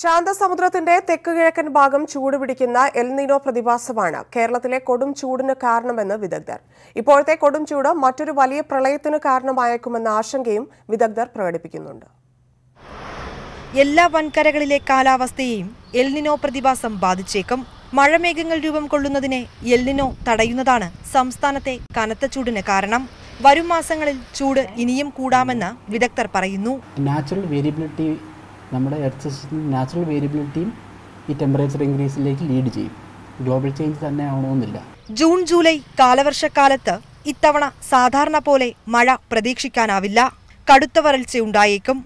ശാന്തസമുദ്രത്തിന്റെ തെക്കുകിഴക്കൻ ഭാഗം ചൂടുപിടിക്കുന്ന എൽ നീനോ പ്രതിഭാസമാണ് കേരളത്തിലെ കൊടും ചൂടിന് കാരണമെന്ന് വിദഗ്ധർ. ഇപ്പോഴത്തെ കൊടും ചൂട് മറ്റൊരു വലിയ പ്രളയത്തിന് കാരണമായേക്കുമെന്ന ആശങ്കയും വിദഗ്ധർ പ്രകടിപ്പിക്കുന്നുണ്ട്. എല്ലാ വൻകരകളിലെ കാലാവസ്ഥയെയും എൽ നീനോ പ്രതിഭാസം ബാധിച്ചേക്കും. മഴമേഘങ്ങൾ രൂപം കൊള്ളുന്നതിനെ എൽ നീനോ തടയുന്നതാണ് സംസ്ഥാനത്തെ കനത്ത ചൂടിന് കാരണം. വരും മാസങ്ങളിൽ ചൂട് ഇനിയും കൂടാമെന്ന് വിദഗ്ധർ പറയുന്നു. നാച്ചുറൽ വേരിയബിലിറ്റി നമ്മുടെ എർത്ത് സിസ്റ്റത്തിൽ നാച്ചുറൽ വേരിയബിലിറ്റിയും ഈ ടെമ്പറേച്ചർ ഇൻക്രീസിലേക്ക് ലീഡ് ചെയ്യും. ഗ്ലോബൽ ചേഞ്ച് തന്നെ ആവണമെന്നില്ല. ജൂൺ ജൂലൈ കാലവർഷക്കാലത്ത് ഇത്തവണ സാധാരണ പോലെ മഴ പ്രതീക്ഷിക്കാനാവില്ല. കടുത്ത വരൾച്ചയുണ്ടായേക്കും.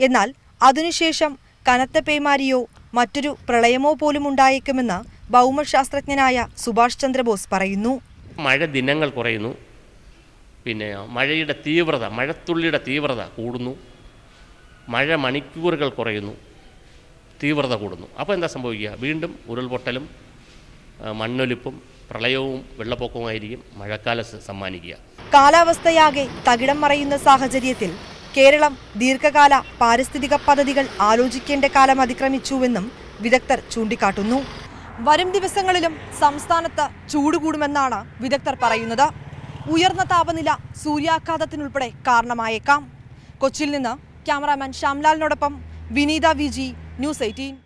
എന്നാൽ അതിനുശേഷം കനത്ത പേമാരിയോ മറ്റൊരു പ്രളയമോ പോലും ഉണ്ടായേക്കുമെന്ന് ഭൗമശാസ്ത്രജ്ഞനായ സുഭാഷ് ചന്ദ്രബോസ് പറയുന്നു. മഴ ദിനങ്ങൾ കുറയുന്നു, പിന്നെ മഴയുടെ തീവ്രത, മഴത്തുള്ളിയുടെ തീവ്രത കൂടുന്നു, മഴ മണിക്കൂറുകൾ കുറയുന്നു, തീവ്രത കൂടുന്നു. അപ്പോൾ എന്താ സംഭവിക്കുക? വീണ്ടും ഉരുൾപൊട്ടലും മണ്ണൊലിപ്പും പ്രളയവും വെള്ളപ്പൊക്കവുമായിരിക്കും മഴക്കാലം സമ്മാനിക്കുക. കാലാവസ്ഥയാകെ തകിടം മറയുന്ന സാഹചര്യത്തിൽ കേരളം ദീർഘകാല പാരിസ്ഥിതിക പദ്ധതികൾ ആലോചിക്കേണ്ട കാലം അതിക്രമിച്ചുവെന്നും വിദഗ്ധർ ചൂണ്ടിക്കാട്ടുന്നു. വരും ദിവസങ്ങളിലും സംസ്ഥാനത്ത് ചൂട് കൂടുമെന്നാണ് വിദഗ്ധർ പറയുന്നത്. ഉയർന്ന താപനില സൂര്യാഘാതത്തിനുൾപ്പെടെ കാരണമായേക്കാം. കൊച്ചിയിൽ നിന്ന് ക്യാമറാമാൻ ശ്യാംലാലിനോടൊപ്പം വിനീത വിജി, ന്യൂസ് 18.